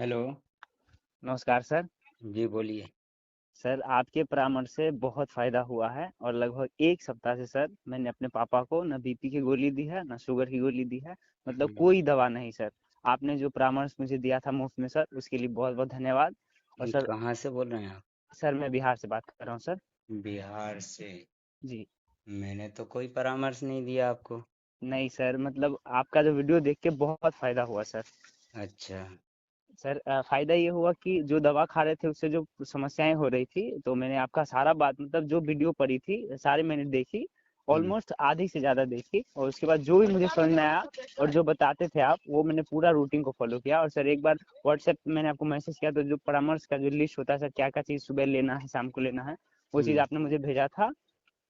Hello. नमस्कार sir. जी बोलिए। Sir आपके परामर्श से बहुत फ़ायदा हुआ है और लगभग 1 सप्ताह से सर मैंने अपने पापा को ना बीपी की गोली दी है, ना शुगर की गोली दी है, मतलब हम्म, कोई दवा नहीं सर। आपने जो परामर्श मुझे दिया था मुफ़्त में सर, उसके लिए बहुत-बहुत धन्यवाद। और ये सर कहाँ से बोल रहे हैं आप? सर मैं बिहार से बात कर रहा हूँ सर। बिहार से? जी। मैंने तो कोई परामर्श नहीं दिया आपको। नहीं सर, मतलब आपका जो वीडियो देख के बहुत फ़ायदा हुआ सर। अच्छा। सर फ़ायदा ये हुआ कि जो दवा खा रहे थे उससे जो समस्याएँ हो रही थी, तो मैंने आपका सारा बात मतलब जो वीडियो पड़ी थी, सारी मैंने देखी, हम्म। ऑलमोस्ट आधी से ज़्यादा देखी और उसके बाद जो भी मुझे समझ में आया और जो बताते थे आप, वो मैंने पूरा रूटीन को फ़ॉलो किया। और सर एक बार व्हाट्सएप पे मैंने आपको मैसेज किया, तो जो परामर्श का जो लिस्ट होता है सर, क्या-क्या चीज़ सुबह लेना है, शाम को लेना है, वो चीज़ हम्म। आपने मुझे भेजा था,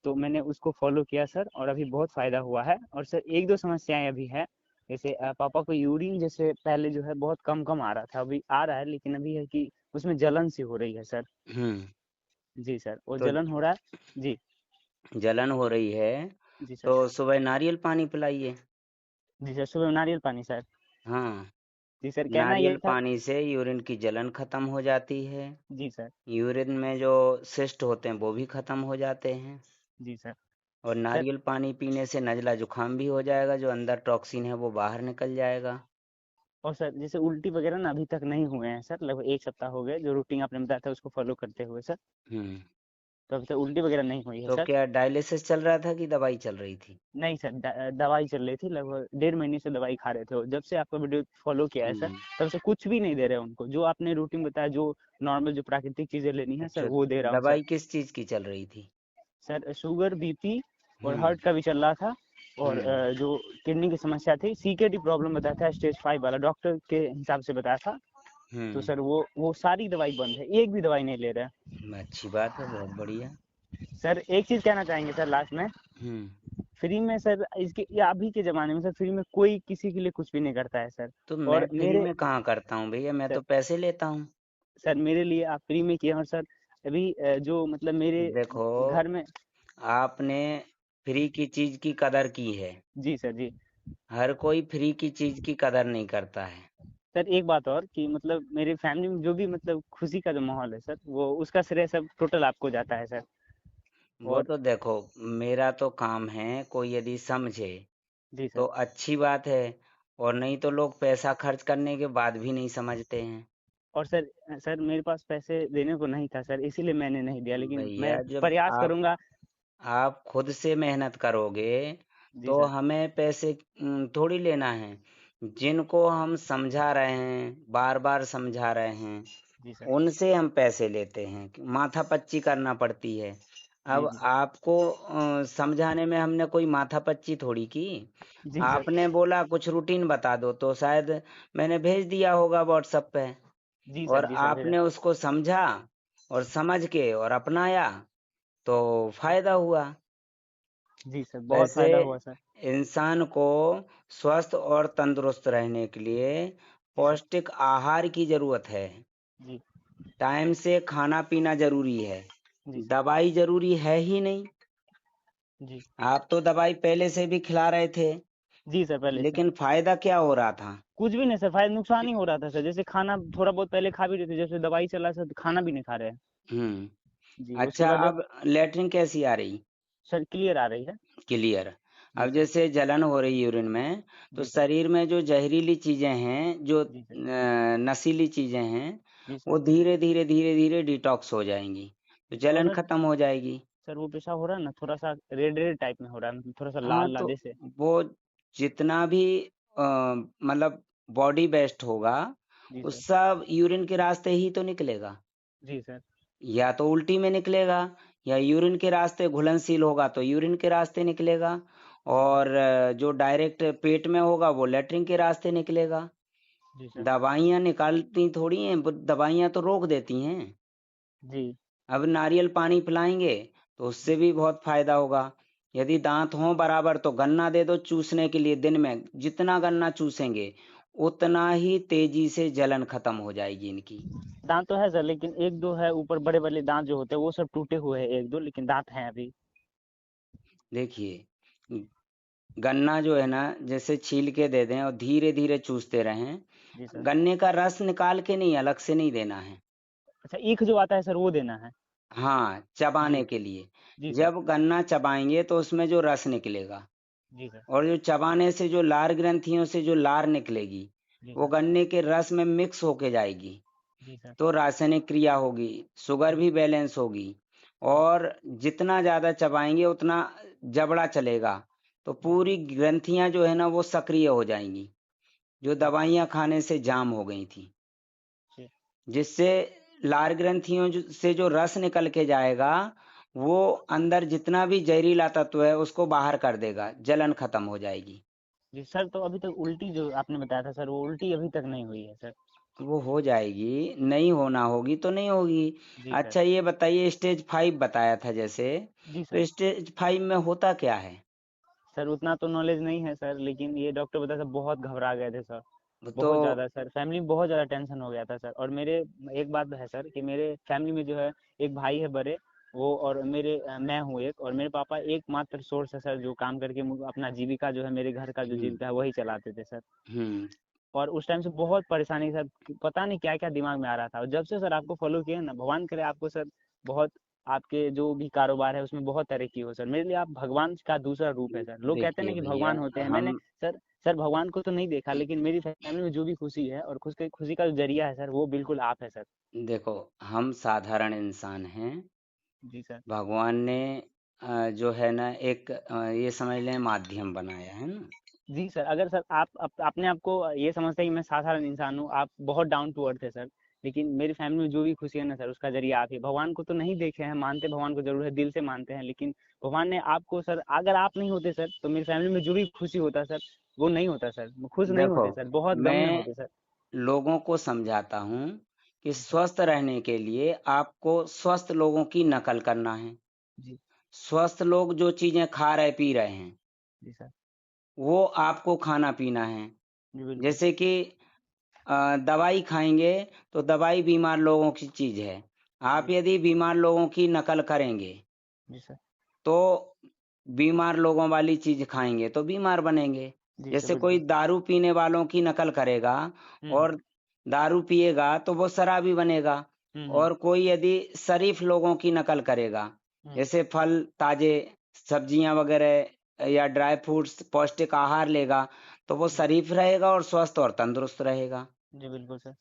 तो मैंने उसको फ़ॉलो किया सर और अभी बहुत फ़ायदा हुआ है। और सर 1-2 समस्याएँ अभी हैं, जैसे पापा को यूरिन जैसे पहले जो है बहुत कम-कम आ रहा था, अभी आ रहा है लेकिन अभी है कि उसमें जलन सी हो रही है सर। हम्म। जी सर, वो तो जलन हो रहा है। जी, जलन हो रही है जी सर। तो सुबह नारियल पानी पिलाइए। जी सर, सुबह में नारियल पानी सर। हाँ। जी सर, कहना नारियल यही था। पानी से यूरिन की जलन खत्म हो जाती है। जी सर। यूरिन में जो सिस्ट होते हैं वो भी खत्म हो जाते हैं। जी सर। और सर नारियल पानी पीने से नज़ला जुकाम भी हो जाएगा, जो अंदर टॉक्सिन है वो बाहर निकल जाएगा। और सर जैसे उल्टी वगैरह ना अभी तक नहीं हुए हैं सर, लगभग 1 सप्ताह हो गए जो रूटीन आपने बताया था उसको फ़ॉलो करते हुए सर, हम्म। तो अभी तक उल्टी वगैरह नहीं हुई है तो सर। क्या डायलिसिस चल रहा था कि दवाई चल रही थी? नहीं सर, दवाई चल रही थी, लगभग 1.5 महीने से दवाई खा रहे थे और जब से आपका वीडियो फॉलो किया है सर, हम्म। तब से कुछ भी नहीं दे रहे हैं उनको, जो आपने रूटीन बताया, जो नॉर्मल जो प्राकृतिक चीजें लेनी है सर अच्छा। वो दे रहा हूँ सर। दवाई किस चीज़ की चल रही थी? सर शुगर, बीपी और हुँ, हार्ट का भी चल रहा था। और हुँ, जो किडनी की समस्या थी, सीकेडी प्रॉब्लम बताया था, स्टेज 5 वाला डॉक्टर के हिसाब से बताया था। तो हुँ। सर वो सारी दवाई बंद है, एक भी दवाई नहीं ले रहे हैं। अच्छी बात है, बहुत बढ़िया। सर एक चीज कहना चाहेंगे सर लास्ट में, हुँ। फ्री में सर इसके ये अभी के ज़माने में सर फ्री में कोई किसी के लिए कुछ भी नहीं करता है सर। तो मैं और फ्री मेरे में कहाँ करता हूँ भैया, मैं सर तो पैसे लेता हूँ। सर मेरे लिए आप फ्री में किए और सर अभी जो मतलब मेरे देखो, घर में। आपने फ्री की चीज़ की कदर की है। जी सर, जी। हर कोई फ्री की चीज़ की कदर नहीं करता है। सर एक बात और कि मतलब मेरी फैमिली में जो भी मतलब खुशी का जो माहौल है सर, वो उसका श्रेय सब टोटल आपको जाता है सर। वो और तो देखो, मेरा तो काम है, कोई यदि समझे जी तो सर। अच्छी बात है, और नहीं तो लोग पैसा खर्च करने के बाद भी नहीं समझते हैं। और सर सर मेरे पास पैसे देने को नहीं था सर, इसीलिए मैंने नहीं दिया, लेकिन मैं भैया जब प्रयास आप करूँगा। आप खुद से मेहनत करोगे जी तो सर। हमें पैसे थोड़ी लेना है। जिनको हम समझा रहे हैं, बार बार समझा रहे हैं, जी सर। उनसे हम पैसे लेते हैं, माथापच्ची करना पड़ती है। जी, अब जी सर। आपको समझाने में हमने कोई माथापच्ची थोड़ी की। जी सर। आपने बोला कुछ रूटीन बता दो, तो शायद मैंने भेज दिया होगा व्हाट्सएप पे, जी और सर, जी सर भेजा। आपने उसको समझा और समझ के और अपनाया, तो फायदा हुआ। जी सर, बहुत वैसे फ़ायदा हुआ सर। इंसान को स्वस्थ और तंदुरुस्त रहने के लिए जी सर। पौष्टिक आहार की जरूरत है। जी। टाइम से खाना पीना जरूरी है। जी सर। दवाई जरूरी है ही नहीं। जी। आप तो दवाई पहले से भी खिला रहे थे, जी सर, पहले से। लेकिन फायदा क्या हो रहा था? कुछ भी नहीं सर, फ़ायदा नुकसान ही हो रहा था सर, जैसे खाना थोड़ा बहुत पहले खा भी रहे थे, जैसे दवाई चला सर तो खाना भी नहीं खा रहे हैं। जी, उसके अच्छा, बाद अब लेटरिन कैसी आ रही? सर क्लियर आ रही है। क्लियर। जी अब सर। जैसे जलन हो रही यूरिन में, तो जी सर। शरीर में जो जहरीली चीजें हैं, जो जी सर। नशीली चीजें हैं, जी सर। वो धीरे धीरे धीरे धीरे डिटॉक्स हो जाएंगी, तो और जलन सर खत्म हो जाएगी। सर वो पेशा हो रहा है ना, थोड़ा-सा रेड रेड टाइप में हो रहा है, मतलब थोड़ा-सा हाँ, लाल-लाल तो जैसे। वो जितना भी मतलब बॉडी वेस्ट होगा, जी वो सर। सब यूरिन के रास्ते ही तो निकलेगा। जी सर। या तो उल्टी में निकलेगा, या यूरिन के रास्ते घुलनशील होगा तो यूरिन के रास्ते निकलेगा, जी और सर। जो डायरेक्ट पेट में होगा वो लेटरिन के रास्ते निकलेगा। जी सर। दवाइयाँ निकालती थोड़ी हैं, दवाइयाँ तो रोक देती हैं। जी। अब नारियल पानी पिलाएंगे तो उससे भी बहुत फायदा होगा। यदि दांत हों बराबर तो गन्ना दे दो चूसने के लिए, दिन में जितना गन्ना चूसेंगे उतना ही तेजी से जलन खत्म हो जाएगी इनकी। दाँत तो है सर, लेकिन 1-2 है ऊपर, बड़े वाले दाँत जो होते हैं वो सब टूटे हुए हैं 1-2, लेकिन दाँत हैं अभी। देखिए, गन्ना जो है ना, जैसे छील के दे दें और धीरे धीरे चूसते रहें, जी सर। गन्ने का रस निकाल के नहीं, अलग से नहीं देना है। अच्छा, ईख जो आता है सर वो देना है? हाँ, जी, चबाने के लिए। जी सर। जब गन्ना चबाएँगे तो उसमें जो रस निकलेगा जी सर। और जो चबाने से जो लार ग्रंथियों से जो लार निकलेगी, जी वो सर। गन्ने के रस में मिक्स होके जाएगी। जी सर। तो रासायनिक क्रिया होगी, शुगर जी, भी बैलेंस होगी जी, और जितना ज़्यादा चबाएँगे उतना जबड़ा चलेगा। तो जी सर। पूरी ग्रंथियाँ जो है ना वो सक्रिय हो जाएँगी, जो जी सर। दवाइयाँ खाने से जाम हो गई थी। जी, जिससे लार ग्रंथियों से जो रस निकल के जाएगा, वो अंदर जितना भी जहरीला तत्व है उसको बाहर कर देगा, जलन खत्म हो जाएगी। जी सर, तो अभी तक उल्टी जो आपने बताया था सर, वो उल्टी अभी तक नहीं हुई है सर? वो हो जाएगी, नहीं होना होगी तो नहीं होगी। जी सर। अच्छा ये बताइए स्टेज 5 बताया था जैसे, जी सर। तो स्टेज 5 में होता क्या है? सर उतना तो नॉलेज नहीं है सर, लेकिन ये डॉक्टर बताया सर, बहुत घबरा गए थे सर। तो बहुत ज़्यादा सर, फैमिली में बहुत ज़्यादा टेंशन हो गया था सर। और मेरे एक बात है सर कि मेरे फैमिली में जो है, एक भाई है बड़े, वो, और मैं हूँ एक, और मेरे पापा एकमात्र सोर्स है सर जो काम करके अपना जीविका जो है, मेरे घर का जो हुँ, जीविका है वही चलाते थे सर। हुँ। और उस टाइम से बहुत परेशानी सर, पता नहीं क्या क्या दिमाग में आ रहा था। और जब से सर आपको फॉलो किया ना, भगवान करे आपको सर बहुत, आपके जो भी कारोबार है उसमें बहुत तरक्की हो सर। मेरे लिए आप भगवान का दूसरा रूप है सर। लोग कहते हैं देखिए ना कि भैया भगवान होते हैं, मैंने हम सर, भगवान को तो नहीं देखा, लेकिन मेरी फैमिली में जो भी खुशी है और खुशी का जो जरिया है सर, वो बिल्कुल आप है सर। देखो, हम साधारण इंसान हैं। जी सर। भगवान ने जो है ना एक ये समझ लें माध्यम बनाया है ना। जी सर, अगर सर आप अपने आप को ये समझते हैं कि मैं साधारण इंसान हूँ, आप बहुत डाउन टू अर्थ है सर। लेकिन मेरी फैमिली में जो भी खुशी है ना सर, उसका जरिया आप ही। भगवान को तो नहीं देखे हैं, मानते भगवान को जरूर है, दिल से मानते हैं, लेकिन भगवान ने आपको सर, अगर आप नहीं होते सर तो मेरी फैमिली में जो भी खुशी होता सर, वो नहीं होता सर, खुश नहीं देखो, होते सर, बहुत गम में मैं होते सर। लोगों को समझाता हूँ कि जी सर। स्वस्थ रहने के लिए आपको स्वस्थ लोगों की नकल करना है। जी। स्वस्थ लोग जो चीज़ें खा रहे पी रहे हैं, जी सर। वो आपको खाना-पीना है। जी बिल्कुल। जैसे कि दवाई खाएँगे तो दवाई बीमार लोगों की चीज़ है। आप जी। यदि बीमार लोगों की नकल करेंगे, जी सर। तो बीमार लोगों वाली चीज़ खाएँगे तो बीमार बनेंगे। जी सर जैसे कोई बिल्कुल। दारू पीने वालों की नकल करेगा हम्म। और दारू पिएगा तो वो शराबी बनेगा। हम्म। और कोई यदि शरीफ लोगों की नकल करेगा, हम्म। जैसे फल ताज़े, सब्जियाँ वगैरह या ड्राई फ्रूट्स, पौष्टिक आहार लेगा, तो वो जी। शरीफ रहेगा और स्वस्थ और तंदुरुस्त रहेगा। जी बिल्कुल सर।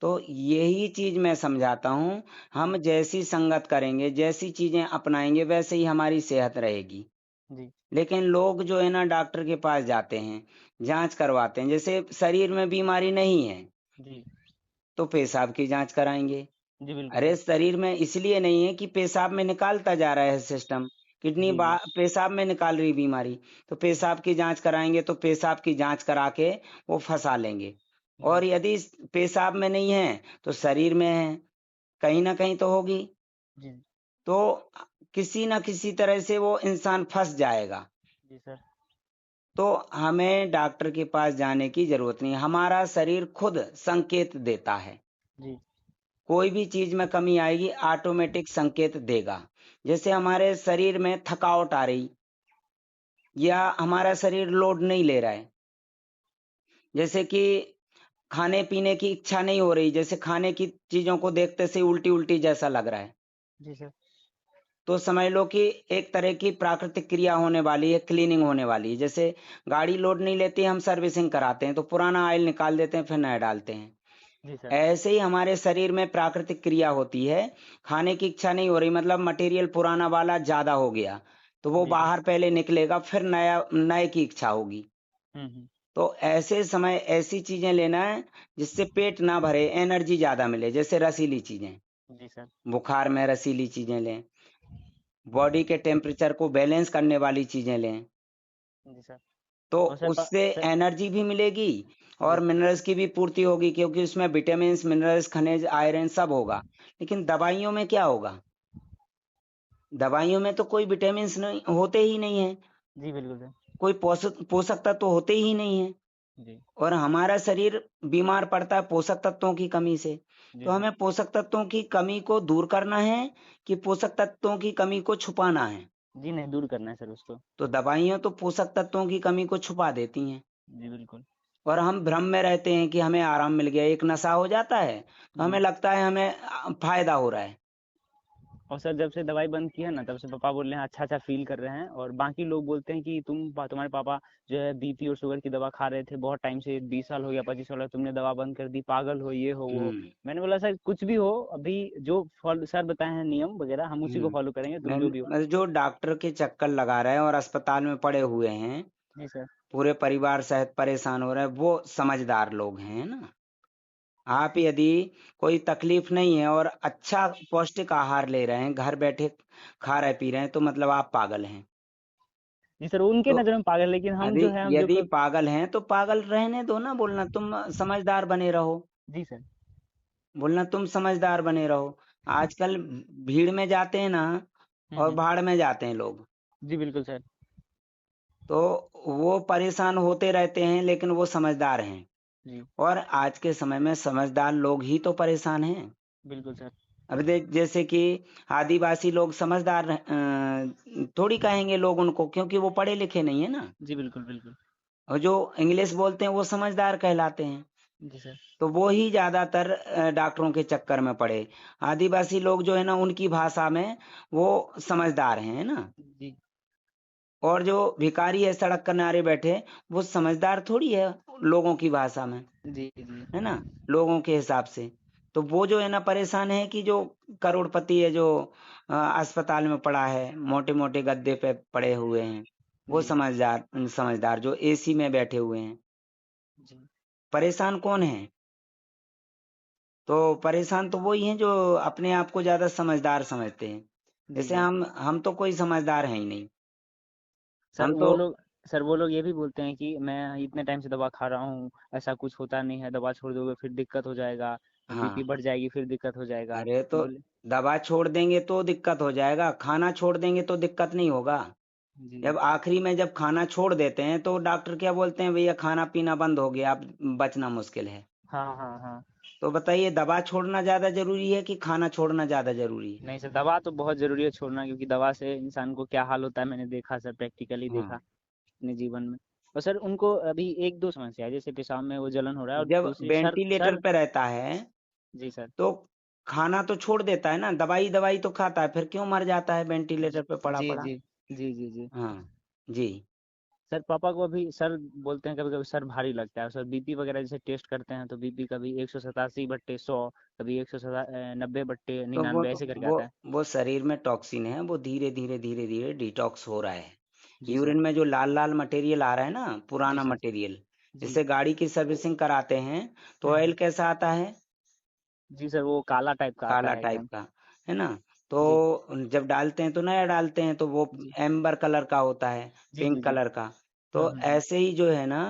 तो यही चीज़ मैं समझाता हूँ, हम हम्म। जैसी संगत करेंगे, जैसी चीज़ें अपनाएँगे, वैसे ही हमारी सेहत रहेगी। जी। लेकिन लोग जो है ना डॉक्टर के पास जाते हैं, जाँच करवाते हैं, जैसे शरीर में बीमारी नहीं है, जी। तो पेशाब की जाँच कराएँगे। जी बिल्कुल अरे! सर। शरीर में इसलिए नहीं है कि पेशाब में निकालता जा रहा है सिस्टम, किडनी जी। बा जी। पेशाब में निकाल रही बीमारी, तो जी। पेशाब की जाँच कराएँगे, तो पेशाब की जाँच करा के वो फँसा लेंगे। और जी। यदि पेशाब में नहीं है, तो शरीर में है, कहीं न कहीं तो होगी। जी। तो किसी न किसी तरह से वो इंसान फँस जाएगा। जी सर। तो हमें डॉक्टर के पास जाने की ज़रूरत नहीं है, हमारा शरीर खुद संकेत देता है। जी। कोई भी चीज़ में कमी आएगी ऑटोमेटिक संकेत देगा। जैसे हमारे शरीर में थकावट आ रही या हमारा शरीर लोड नहीं ले रहा है, जैसे कि खाने-पीने की इच्छा नहीं हो रही, जैसे खाने की चीज़ों को देखते से उल्टी-उल्टी जैसा लग रहा है। जी सर। तो समझ लो कि एक तरह की प्राकृतिक क्रिया होने वाली है, क्लीनिंग होने वाली है। जैसे गाड़ी लोड नहीं लेती, हम सर्विसिंग कराते हैं, तो पुराना ऑयल निकाल देते हैं, फिर नया डालते हैं। जी सर। ऐसे ही हमारे शरीर में प्राकृतिक क्रिया होती है, खाने की इच्छा नहीं हो रही मतलब मटेरियल पुराना वाला ज़्यादा हो गया, तो वो जी सर। बाहर पहले निकलेगा, फिर नए की इच्छा होगी। हम्म। तो ऐसे समय ऐसी चीज़ें लेना है, जिससे पेट ना भरे, एनर्जी ज़्यादा मिले, जैसे रसीली चीज़ें। जी सर। बुखार में रसीली चीज़ें लें, बॉडी के टेम्परेचर को बैलेंस करने वाली चीज़ें लें, जी सर। तो और सर उससे सर। एनर्जी भी मिलेगी और जी। मिनरल्स की भी पूर्ति होगी क्योंकि उसमें विटामिन्स, मिनरल्स, खनिज, आयरन सब होगा। लेकिन दवाइयों में क्या होगा? दवाइयों में तो कोई विटामिन्स नहीं होते ही नहीं हैं, जी बिल्कुल सर। कोई पोषक पोषक तत्व होते ही नहीं हैं जी। और हमारा शरीर बीमार पड़ता है पोषक तत्वों की कमी से। जी तो सर। हमें पोषक तत्वों की कमी को दूर करना है कि पोषक तत्वों की कमी को छुपाना है? जी नहीं, दूर करना है सर उसको। तो दवाइयाँ तो पोषक तत्वों की कमी को छुपा देती हैं। जी बिल्कुल। और हम भ्रम में रहते हैं कि हमें आराम मिल गया, एक नशा हो जाता है तो हमें जी। लगता है हमें फायदा हो रहा है। और सर जब से दवाई बंद की है ना, तब से पापा बोल रहे हैं अच्छा-अच्छा फ़ील कर रहे हैं, और बाकी लोग बोलते हैं कि तुम्हारे पापा जो है बीपी और शुगर की दवा खा रहे थे बहुत टाइम से, 20 साल हो गया, 25 साल हो गया, तुमने दवा बंद कर दी, पागल हो, ये हो, वो हो। हम्म मैंने बोला सर कुछ भी हो, अभी जो फॉलो सर बताए हैं नियम वगैरह हम उसी को फॉलो करेंगे, तुम मैं जो भी हो। जो डॉक्टर के चक्कर लगा रहे हैं और अस्पताल में पड़े हुए हैं, जी सर। पूरे परिवार सहित परेशान हो रहे हैं, वो समझदार लोग हैं, है ना। आप यदि कोई तकलीफ नहीं है और अच्छा पौष्टिक आहार ले रहे हैं, घर बैठे खा रहे पी रहे हैं, तो मतलब आप पागल हैं। जी सर, उनके तो नज़र में पागल, लेकिन हम यदि जो है हम जो यदि क पागल हैं तो पागल रहने दो ना, बोलना तुम समझदार बने रहो। जी सर। बोलना तुम समझदार बने रहो। आजकल भीड़ में जाते हैं ना, हुँ, और हुँ। भाड़ में जाते हैं लोग, जी बिल्कुल सर। तो वो परेशान होते रहते हैं, लेकिन वो समझदार हैं। जी, और आज के समय में समझदार लोग ही तो परेशान हैं। बिल्कुल सर। अब देख, जैसे कि आदिवासी लोग समझदार थोड़ी कहेंगे लोग उनको, क्योंकि वो पढ़े लिखे नहीं है ना। जी बिल्कुल, बिल्कुल। और जो इंग्लिश बोलते हैं वो समझदार कहलाते हैं। जी सर। तो वो ही ज्यादातर डॉक्टरों के चक्कर में पड़े। आदिवासी लोग जो है ना, उनकी भाषा में वो समझदार हैं, है ना। जी, और जो भिखारी है सड़क किनारे बैठे, वो समझदार थोड़ी है लोगों की भाषा में, जी, जी। है ना, लोगों के हिसाब से। तो वो जो है ना परेशान है कि जो करोड़पति है, जो अस्पताल में पड़ा है, मोटे मोटे गद्दे पे पड़े हुए हैं, वो जी, समझदार समझदार जो एसी में बैठे हुए हैं। जी। परेशान कौन है? तो परेशान तो वही हैं जो अपने आप को ज्यादा समझदार समझते हैं। जी, जैसे जी। हम तो कोई समझदार हैं ही नहीं। सर हम तो वो लोग सर वो लोग ये भी बोलते हैं कि मैं इतने टाइम से दवा खा रहा हूँ, ऐसा कुछ होता नहीं है, दवा छोड़ दोगे फिर दिक्कत हो जाएगा, बीपी हाँ, बढ़ जाएगी फिर दिक्कत हो जाएगा। अरे तो बोले दवा छोड़ देंगे तो दिक्कत हो जाएगा, खाना छोड़ देंगे तो दिक्कत नहीं होगा। जी। जब आखिरी में जब खाना छोड़ देते हैं तो डॉक्टर क्या बोलते हैं, भैया खाना पीना बंद हो गया, अब बचना मुश्किल है। हाँ, हाँ, हाँ। तो बताइए, दवा छोड़ना ज्यादा जरूरी है कि खाना छोड़ना ज्यादा जरूरी है? नहीं सर, दवा तो बहुत ज़रूरी है छोड़ना, क्योंकि दवा से इंसान को क्या हाल होता है मैंने देखा सर, प्रैक्टिकली देखा हाँ, अपने जीवन में। और सर उनको अभी 1-2 समस्या है, जैसे पेशाब में वो जलन हो रहा है, और जब दूसरी सर वेंटिलेटर सर पे रहता है जी सर। तो खाना तो छोड़ देता है ना, दवाई दवाई तो खाता है, फिर क्यों मर जाता है जी, वेंटिलेटर पे पड़ा जी, पड़ा? जी। जी, जी, जी। हाँ जी। सर पापा को अभी सर बोलते हैं कभी-कभी सर भारी लगता है। सर बीपी वगैरह जैसे टेस्ट करते हैं तो बीपी कभी 187/100, कभी 90/99 तो ऐसे करके वो आता है। वो शरीर में टॉक्सिन है, वो धीरे धीरे डिटॉक्स हो रहा है। जी सर। यूरिन में जो लाल लाल मटेरियल आ रहा है ना, जी पुराना सर। मटेरियल, जी। जैसे गाड़ी की सर्विसिंग कराते हैं तो हुँ, ऑयल हुँ। कैसा आता है? जी सर, वो काला टाइप का आता काला है टाइप एकदम। का, है ना। तो जी। जब डालते हैं तो नया डालते हैं तो वो जी। एम्बर कलर का होता है, जी, जी, पिंक जी। कलर का। हुँ, तो हुँ, हुँ। ऐसे ही जो है ना,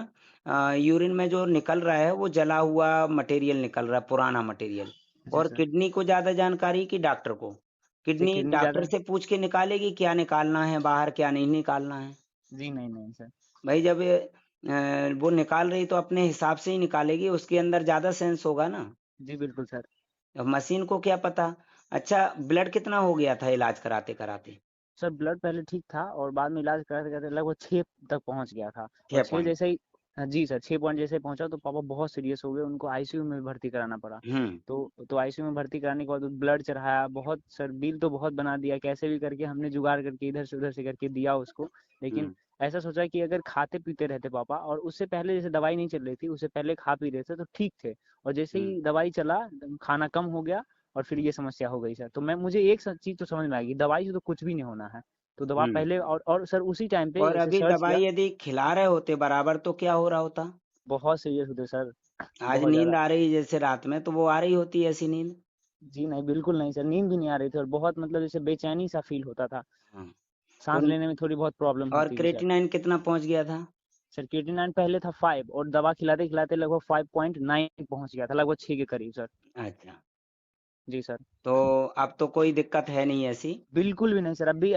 यूरिन में जो निकल रहा है वो जला हुआ मटेरियल निकल रहा है, पुराना मटेरियल। जी और सर। किडनी को ज्यादा जानकारी कि डॉक्टर को? जी, किडनी किडनी डॉक्टर ज़्यादा से पूछ के निकालेगी क्या निकालना है बाहर, क्या नहीं निकालना है। जी, नहीं, नहीं सर। भाई जब वो निकाल रही तो अपने हिसाब से ही निकालेगी, उसके अंदर ज्यादा सेंस होगा ना। जी, बिल्कुल सर। अब मशीन को क्या पता। अच्छा, ब्लड कितना हो गया था इलाज कराते कराते? सर ब्लड पहले ठीक था, और बाद में इलाज कराते-कराते लगभग 6 तक पहुँच गया था, और छह 6 पॉइंट जैसे ही जी सर, 6 पॉइंट जैसे ही पहुँचा तो पापा बहुत सीरियस हो गए, उनको आईसीयू में भर्ती कराना पड़ा। हम्म तो आईसीयू में भर्ती कराने के बाद ब्लड चढ़ाया, बहुत सर बिल तो बहुत बना दिया, कैसे भी करके हमने जुगाड़ करके इधर से उधर से करके दिया उसको। लेकिन हम्म ऐसा सोचा कि अगर खाते-पीते रहते पापा, और उससे पहले जैसे दवाई नहीं चल रही थी, उससे पहले खा पी रहे थे तो ठीक थे, और जैसे हम्म ही दवाई चला, खाना कम हो गया, और फिर ये समस्या हो गई सर। तो मुझे एक चीज़ तो समझ में आ गई, दवाई से तो कुछ भी नहीं होना है। तो दवा हम्म पहले, और सर उसी टाइम पे और जैसे अभी सर्च किया, दवाई यदि खिला रहे होते बराबर तो क्या हो रहा होता? बहुत सीरियस होते सर, आज बहुत नींद ज़्यादा। आ रही जैसे रात में, तो वो आ रही होती है ऐसी नींद। जी नहीं, बिल्कुल नहीं सर, नींद भी नहीं आ रही थी, और बहुत मतलब जैसे बेचैनी सा फ़ील होता था। हाँ, तो साँस लेने में थोड़ी बहुत प्रॉब्लम और होती थी सर। क्रेटिनाइन कितना पहुंच गया था? सर क्रिएटिनिन पहले था 5, और दवा खिलाते-खिलाते लगभग 5.9 पहुँच गया था, लगभग 6 के करीब सर। अच्छा, जी सर। तो अब तो कोई दिक्कत है नहीं ऐसी। बिल्कुल भी नहीं सर, अभी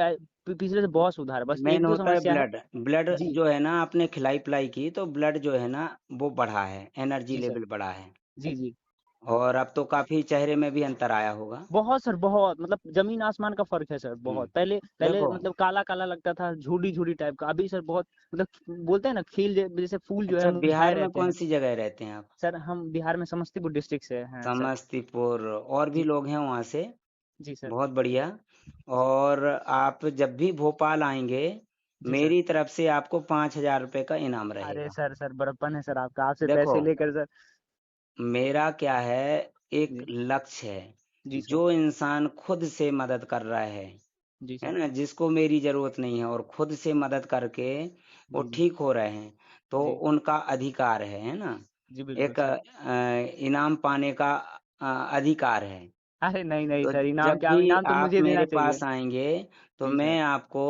पिछले से बहुत सुधार है, बस मेन 1-2 होता है समस्या है। ब्लड। ब्लड जी, जो है ना, आपने खिलाई पिलाई की तो ब्लड जो है ना वो बढ़ा है, एनर्जी जी सर। लेवल बढ़ा है। जी, जी। और अब तो काफी चेहरे में भी अंतर आया होगा। बहुत सर, बहुत मतलब जमीन आसमान का फर्क है सर, बहुत। पहले पहले देखो, मतलब काला काला लगता था, झूठी झूठी टाइप का। अभी सर बहुत मतलब बोलते हैं ना, खिल जैसे फूल जो है अच्छा, मुरझाए बिहार में रहते कौन हैं। सी जगह रहते हैं आप? सर हम बिहार में समस्तीपुर डिस्ट्रिक्ट से हैं सर। समस्तीपुर, और भी जी लोग हैं वहाँ से। जी सर। बहुत बढ़िया। जी और आप जब भी भोपाल आएंगे, जी सर। मेरी तरफ से आपको 5,000 रुपये का इनाम अरे रहेगा। सर, सर बड़प्पन है सर आपका, आपसे देखो, पैसे लेकर सर। मेरा क्या है, एक जी लक्ष्य है। जी सर। जो इंसान खुद से मदद कर रहा जी है सर। ना, जिसको मेरी जरूरत नहीं है और खुद से मदद करके वो जी जी। ठीक हो रहे हैं, तो जी उनका अधिकार है ना। जी बिल्कुल एक सर। इनाम पाने का अधिकार है। अरे नहीं नहीं तो सर, इनाम जब क्या, भी इनाम तो आप मुझे देना मेरे चाहिए। पास आएंगे, तो जी सर। मैं आपको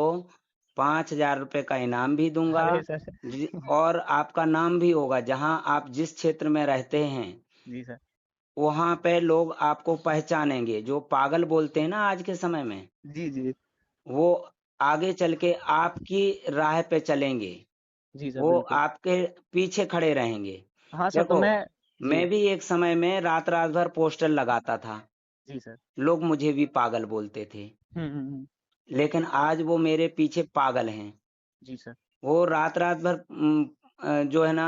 5,000 रुपये का इनाम भी दूंगा। अरे सर। और आपका नाम भी होगा, जहां आप जिस क्षेत्र में रहते हैं जी सर। वहां पे लोग आपको पहचानेंगे। जो पागल बोलते हैं ना आज के समय में, जी जी। वो आगे चल के आपकी राह पे चलेंगे। जी सर वो बिल्कुल। आपके पीछे खड़े रहेंगे। हाँ सर, तो देखो, मैं। जी मैं भी एक समय में रात रात भर पोस्टर लगाता था। जी सर। लोग मुझे भी पागल बोलते थे, हम्म। लेकिन आज वो मेरे पीछे पागल हैं। जी सर। वो रात रात भर जो है ना,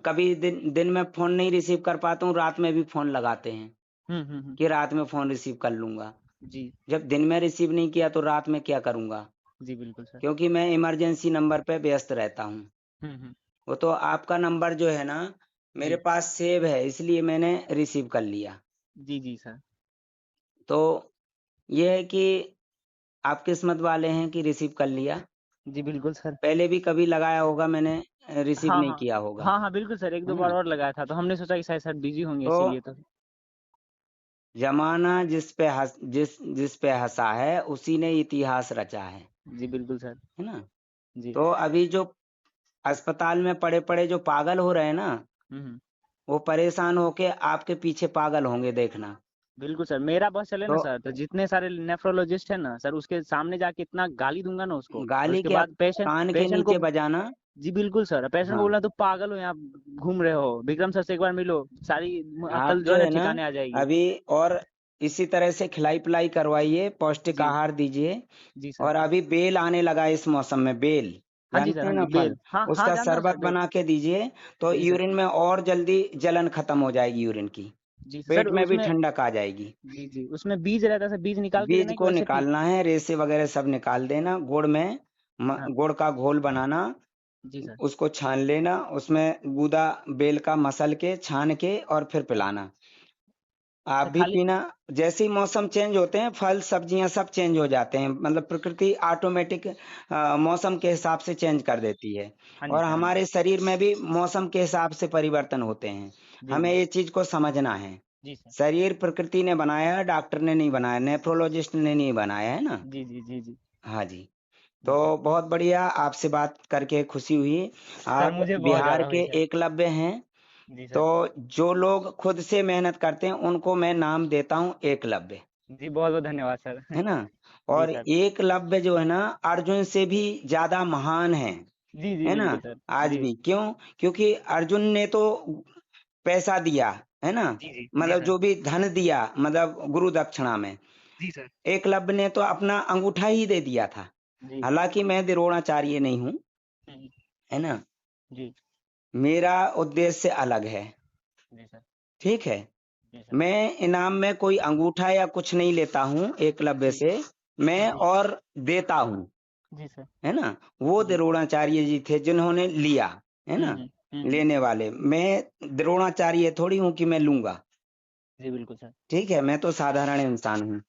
कभी दिन दिन में फोन नहीं रिसीव कर पाता हूँ, रात में भी फोन लगाते हैं हम्म। कि रात में फोन रिसीव कर लूंगा। जी जब दिन में रिसीव नहीं किया तो रात में क्या करूंगा? जी बिल्कुल सर। क्योंकि मैं इमरजेंसी नंबर पे व्यस्त रहता हूँ। हम्म। वो तो आपका नंबर जो है ना, मेरे जी पास सेव है, इसलिए मैंने रिसीव कर लिया। जी। जी सर। तो ये है कि आप किस्मत वाले हैं कि रिसीव कर लिया। जी बिल्कुल सर। पहले भी कभी लगाया होगा मैंने, रिसीव हाँ नहीं हाँ। किया होगा, हाँ हाँ बिल्कुल सर, एक है दो बार ना। और लगाया था, तो हमने सोचा कि शायद सर बिजी होंगे, तो इसीलिए तो। जमाना जिस पे हंसा है, उसी ने इतिहास रचा जी बिल्कुल सर। है ना। जी। तो अभी जो अस्पताल में पड़े पड़े जो पागल हो रहे हैं ना, हम्म। वो परेशान होके आपके पीछे पागल होंगे, देखना। बिल्कुल सर, मेरा बस चले ना तो सर, तो जितने सारे नेफ्रोलॉजिस्ट है ना सर, उसके सामने जाके इतना गाली दूंगा ना उसको, और गाली उसके क्या, बाद पेशेंट कान के पेशेंट को। नीचे बजाना। जी बिल्कुल सर, पेशेंट को हाँ, बोलना तो पागल हो, यहाँ घूम रहे हो, विक्रम सर से एक बार मिलो, सारी आप अकल जो जो है ना है ना, ठिकाने आ जाएगी। अभी और इसी तरह से खिलाई पिलाई करवाइए, पौष्टिक जी आहार दीजिए। जी सर। और अभी बेल आने लगा है इस मौसम में, बेल हाँ जी सर, जानते हैं हाँ ना, जी, फल। बेल, हाँ हाँ उसका जानता हूँ सर, शरबत बेल। बना के दीजिए, तो जी सर। यूरिन में और जल्दी जलन खत्म हो जाएगी, यूरिन की। जी सर, पेट में भी उसमें। ठंडक आ जाएगी। जी जी, उसमें बीज रहता है सर, बीज निकाल के बीज देना है कि को वैसे पी। निकालना है, रेसे वगैरह सब निकाल देना, गुड़ में हाँ। गुड़ का घोल बनाना, जी सर। उसको छान लेना, उसमें गूदा बेल का मसल के छान के और फिर पिलाना। आप अच्छा भी खाली। पीना। जैसे ही मौसम चेंज होते हैं, फल सब्जियां सब चेंज हो जाते हैं, मतलब प्रकृति ऑटोमेटिक मौसम के हिसाब से चेंज कर देती है। हाँ जी और सर, हाँ जी। हमारे शरीर में भी मौसम के हिसाब से परिवर्तन होते हैं। जी हमें जी। ये चीज को समझना है। जी सर। शरीर प्रकृति ने बनाया है, डॉक्टर ने नहीं बनाया, नेफ्रोलॉजिस्ट ने नहीं बनाया, है ना। जी जी। जी जी। हाँ जी। जी सर। तो बहुत बढ़िया, आपसे बात करके खुशी हुई। सर आप मुझे बहुत बिहार ज्यादा के हुई सर। एकलव्य हैं। जी तो सर। जो लोग खुद से मेहनत करते हैं, उनको मैं नाम देता हूँ एकलव्य, जी बहुत बहुत धन्यवाद सर। है ना। जी और सर। एकलव्य जो है ना, अर्जुन से भी ज्यादा महान जी जी है ना। बिल्कुल सर। आज जी भी क्यों? क्योंकि अर्जुन ने तो पैसा दिया, है ना, जी। जी जी मतलब सर। जो भी धन दिया, मतलब गुरु दक्षिणा में। जी सर। एकलव्य ने तो अपना अंगूठा ही दे दिया था। जी। हालांकि मैं द्रोणाचार्य नहीं हूँ, हम्म। है ना। जी मेरा उद्देश्य अलग है। जी सर। ठीक है। जी सर। मैं इनाम में कोई अंगूठा या कुछ नहीं लेता हूँ एकलव्य जी से। मैं जी। और देता हूँ, जी सर। है ना। वो जी। द्रोणाचार्य जी थे जिन्होंने लिया, है ना। हम्म। लेने वाले मैं द्रोणाचार्य थोड़ी हूँ कि मैं लूंगा। जी बिल्कुल सर। ठीक है, मैं तो साधारण इंसान हूँ।